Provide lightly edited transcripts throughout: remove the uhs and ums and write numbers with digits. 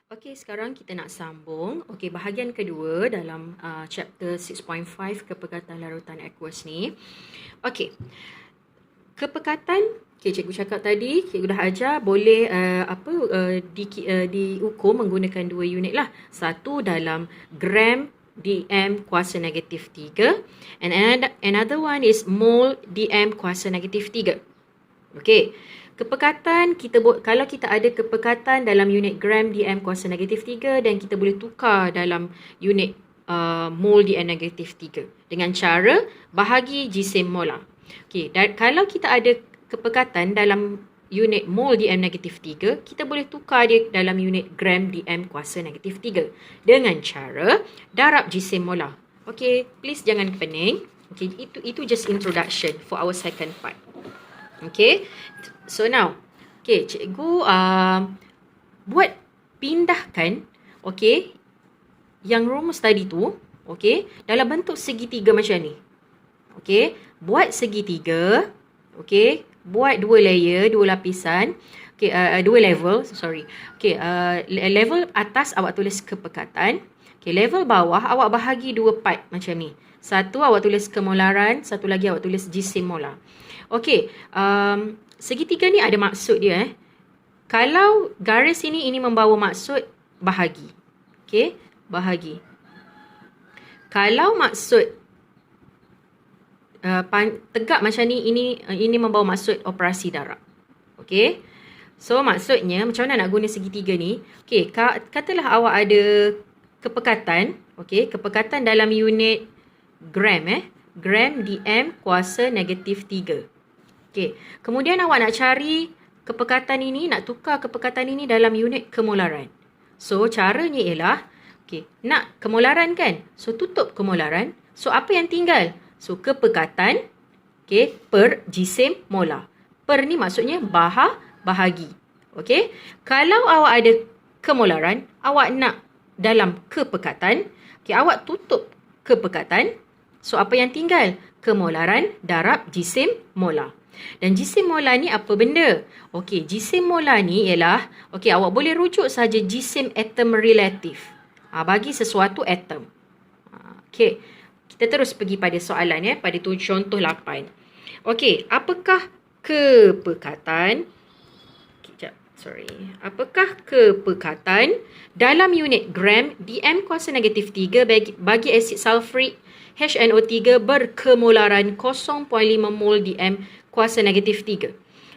Okey, sekarang kita nak sambung. Okey, bahagian kedua dalam chapter 6.5 kepekatan larutan aqueous ni. Okey, kepekatan, cikgu cakap tadi, cikgu dah ajar boleh diukur menggunakan dua unit lah. Satu dalam gram dm kuasa negatif 3 and another one is mol dm kuasa negatif 3. Okey. Kepekatan kalau kita ada kepekatan dalam unit gram dm kuasa negatif 3 dan kita boleh tukar dalam unit mol dm negatif 3 dengan cara bahagi jisim molar. Okey, dan kalau kita ada kepekatan dalam unit mol dm negatif 3, kita boleh tukar dia dalam unit gram dm kuasa negatif 3 dengan cara darab jisim molar. Okey, please jangan pening. Okey, itu just introduction for our second part. Okay, so now, okay, cikgu buat pindahkan, okay, yang rumus tadi tu, okay, dalam bentuk segitiga macam ni. Okay, buat segitiga, okay, buat dua layer, dua lapisan, okay, dua level, sorry. Okay, level atas awak tulis kepekatan, okay, level bawah awak bahagi dua part macam ni. Satu awak tulis kemolaran, satu lagi awak tulis jisim molar. Okey, segitiga ni ada maksud dia. Kalau garis ini membawa maksud bahagi. Okey, bahagi. Kalau maksud tegak macam ni, ini membawa maksud operasi darab. Okey, so maksudnya macam mana nak guna segitiga ni? Okey, katalah awak ada kepekatan. Okey, kepekatan dalam unit gram gram dm kuasa negatif 3. Okey, kemudian awak nak cari kepekatan ini, nak tukar kepekatan ini dalam unit kemolaran. So, caranya ialah, okey, nak kemolaran kan? So, tutup kemolaran. So, apa yang tinggal? So, kepekatan, okey, per jisim molar. Per ni maksudnya bahagi. Okey, kalau awak ada kemolaran, awak nak dalam kepekatan, okey, awak tutup kepekatan. So, apa yang tinggal? Kemolaran darab jisim molar. Dan jisim molar ni apa benda? Okey, jisim molar ni ialah, okey, awak boleh rujuk saja jisim atom relatif. Bagi sesuatu atom. Okey, kita terus pergi pada soalan pada contoh 8. Okey, apakah kepekatan? Apakah kepekatan dalam unit gram dm kuasa negatif 3 bagi asid sulfurik HNO3 berkemolaran 0.5 mol dm kuasa negatif 3.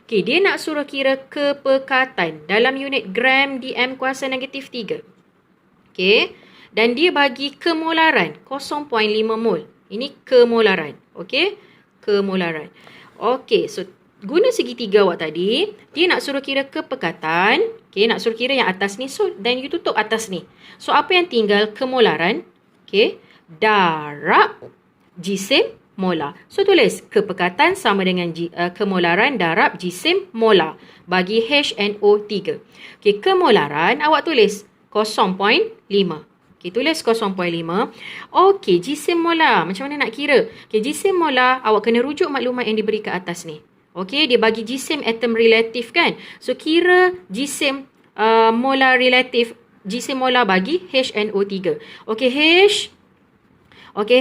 Okey, dia nak suruh kira kepekatan dalam unit gram dm kuasa negatif 3. Okey, dan dia bagi kemolaran 0.5 mol. Ini kemolaran. Okey, kemolaran. Okey, so guna segitiga awak tadi, dia nak suruh kira kepekatan. Okey, nak suruh kira yang atas ni. So, dan you tutup atas ni. So, apa yang tinggal? Kemolaran. Okey, darab jisim molar. So, tulis kepekatan sama dengan kemolaran darab jisim molar bagi HNO3. Okey, kemolaran awak tulis 0.5. Okey, tulis 0.5. Okey, jisim molar. Macam mana nak kira? Okey, jisim molar awak kena rujuk maklumat yang diberi ke atas ni. Okey, dia bagi jisim atom relatif kan? So, kira jisim molar relatif, jisim molar bagi HNO3. Okey,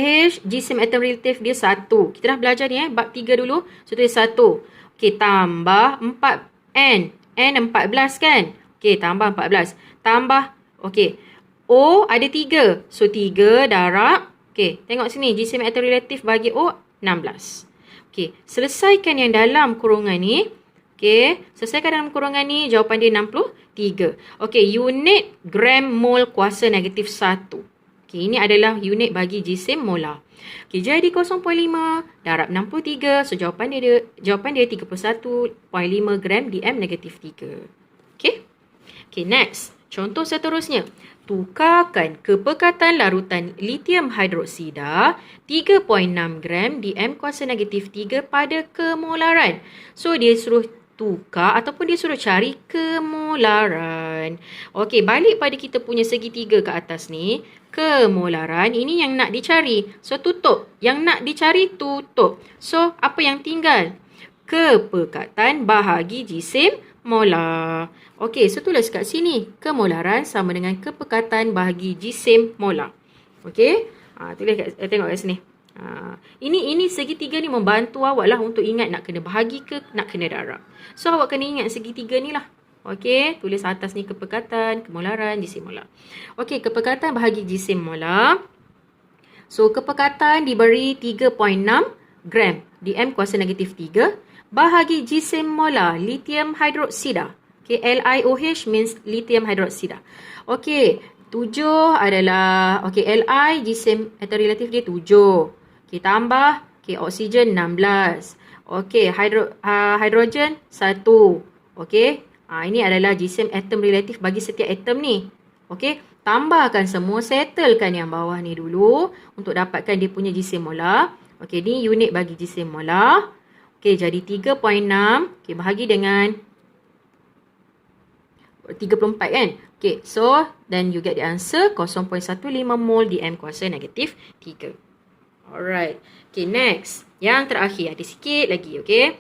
H, jisim atom relatif dia 1. Kita dah belajar ni bab 3 dulu. So, tulis 1. Okey, tambah 4N. N 14 kan? Okey, tambah 14. Tambah, okey. O ada 3. So, 3 darab. Okey, tengok sini. Jisim atom relatif bagi O, 16. Okey, selesaikan yang dalam kurungan ni. Okey, selesaikan dalam kurungan ni. Jawapan dia 63. Okey, unit gram mol kuasa negatif 1. Okey, ini adalah unit bagi jisim molar. Okey, jadi 0.5 darab 63. So, jawapan dia 31.5 gram dm negatif 3. Okey. Okey, next. Contoh seterusnya. Tukarkan kepekatan larutan lithium hidroksida 3.6 gram dm kuasa negatif 3 pada kemolaran. So, dia suruh tukar ataupun dia suruh cari kemolaran. Okey, balik pada kita punya segitiga ke atas ni. Kemolaran, ini yang nak dicari. So, tutup. Yang nak dicari, tutup. So, apa yang tinggal? Kepekatan bahagi jisim molar. Okey, so tulis kat sini. Kemolaran sama dengan kepekatan bahagi jisim molar. Okey. Tulis tengok kat sini. Ini segitiga ni membantu awak lah untuk ingat nak kena bahagi ke nak kena darab. So awak kena ingat segitiga ni lah. Okey, tulis atas ni kepekatan, kemolaran, jisim molar. Okey, kepekatan bahagi jisim molar. So kepekatan diberi 3.6 gram dm kuasa negatif 3 bahagi jisim molar lithium hydroxide. Okay, LiOH means lithium hydroxide. Okay, 7 adalah, okay, Li jisim atom relatif dia 7. Okay, tambah, okay, oksigen 16. Okay, hidrogen 1. Okay, ini adalah jisim atom relatif bagi setiap atom ni. Okay, tambahkan semua, settlekan yang bawah ni dulu untuk dapatkan dia punya jisim molar. Okay, ni unit bagi jisim molar. Okay, jadi 3.6. Okay, bahagi dengan 34 kan. Okay, so then you get the answer 0.15 mol dm kuasa negatif 3. Alright. Okay, next. Yang terakhir, ada sikit lagi, okay.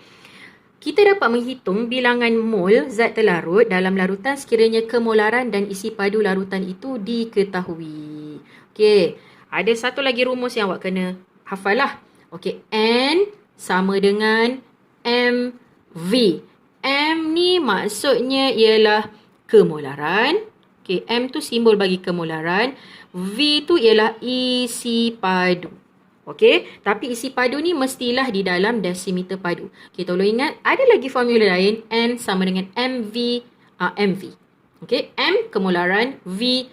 Kita dapat menghitung bilangan mol zat terlarut dalam larutan sekiranya kemolaran dan isi padu larutan itu diketahui. Okay, ada satu lagi rumus yang awak kena hafal lah. Okay, N sama dengan MV. M ni maksudnya ialah kemolaran. Okay, M tu simbol bagi kemolaran. V tu ialah isi padu. Okey, tapi isi padu ni mestilah di dalam desimeter padu. Okey, tolong ingat, ada lagi formula lain. N sama dengan MV. Okey, M kemolaran, V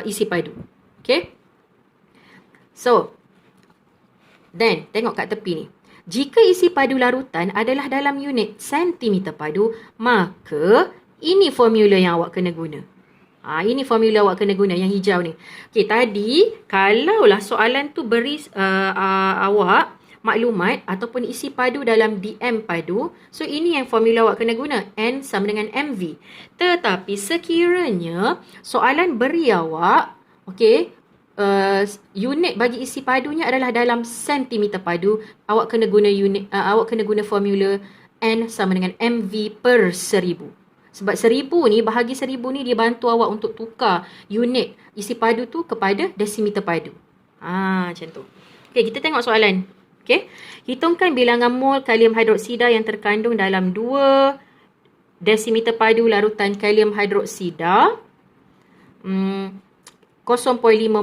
isi padu. Okey. So, then tengok kat tepi ni. Jika isi padu larutan adalah dalam unit sentimeter padu, maka ini formula yang awak kena guna. Ini formula awak kena guna yang hijau ni. Okey, tadi kalaulah soalan tu beri awak maklumat ataupun isi padu dalam DM padu, so ini yang formula awak kena guna, N sama dengan MV. Tetapi sekiranya soalan beri awak, okey, unit bagi isi padunya adalah dalam sentimeter padu, awak kena guna formula N sama dengan MV per 1000. Sebab 1000 ni, bahagi 1000 ni dia bantu awak untuk tukar unit isi padu tu kepada desimeter padu. Macam tu. Okey, kita tengok soalan. Okey. Hitungkan bilangan mol kalium hidroksida yang terkandung dalam 2 desimeter padu larutan kalium hidroksida. 0.5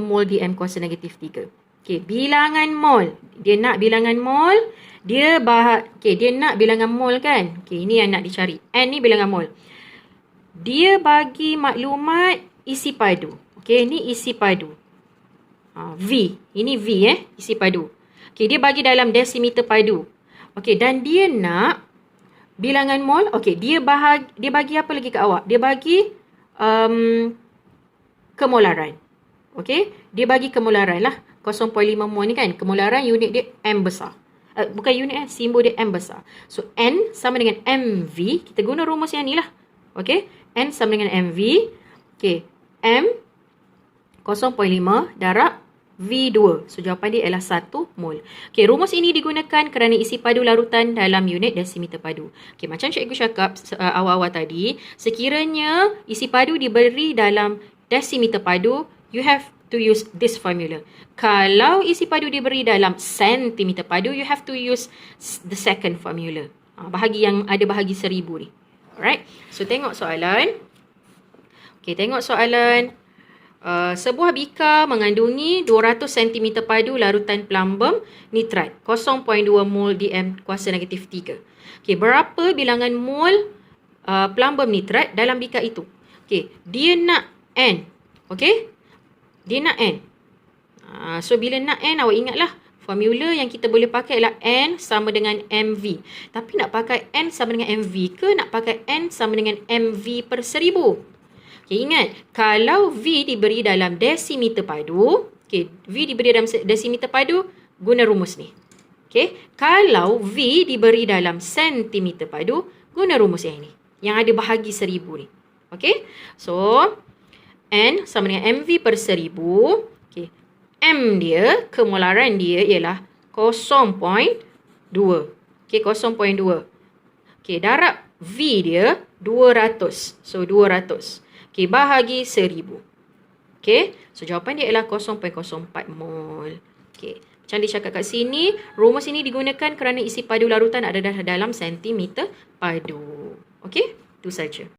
mol dm kuasa negatif 3. Okey, bilangan mol. Dia nak bilangan mol. Dia nak bilangan mol kan? Okey, ini yang nak dicari. N ni bilangan mol. Dia bagi maklumat isi padu. Okey, ni isi padu. V. Ini V isi padu. Okey, dia bagi dalam desimeter padu. Okey, dan dia nak bilangan mol. Okey, dia bagi apa lagi kat awak? Dia bagi kemolaran. Okey, dia bagi kemolaran lah. 0.5 mol ni kan. Kemolaran unit dia M besar. Bukan unit simbol dia M besar. So, N sama dengan MV. Kita guna rumus yang ni lah. Okey, N sama dengan MV. Okey, M 0.5 darab V2. So, jawapan dia ialah 1 mol. Okey, rumus ini digunakan kerana isi padu larutan dalam unit desimeter padu. Okey, macam cikgu cakap awal-awal tadi, sekiranya isi padu diberi dalam desimeter padu, you have to use this formula. Kalau isi padu diberi dalam sentimeter padu, you have to use the second formula. Bahagi yang ada bahagi 1000 ni. Alright. So, tengok soalan. Okey, tengok soalan. Sebuah bika mengandungi 200 cm padu larutan plumbum nitrat. 0.2 mol dm kuasa negatif 3. Okey, berapa bilangan mol plumbum nitrat dalam bika itu? Okey, dia nak N. Okey? Dia nak N. So, bila nak N, awak ingatlah. Formula yang kita boleh pakai ialah N sama dengan MV. Tapi nak pakai N sama dengan MV ke nak pakai N sama dengan MV per 1000? Okay, ingat. Kalau V diberi dalam desimeter padu. Okay, V diberi dalam desimeter padu, guna rumus ni. Okay, kalau V diberi dalam sentimeter padu, guna rumus yang ni. Yang ada bahagi 1000 ni. Okay, so N sama dengan MV per 1000. Okay, M dia, kemolaran dia ialah 0.2. Okay, 0.2. Okay, darab V dia 200. So 200. Okey, bahagi 1000. Okey, so jawapan dia ialah 0.04 mol. Okey, macam dicakap kat sini, rumus ini digunakan kerana isi padu larutan ada dalam sentimeter padu. Okey, itu saja.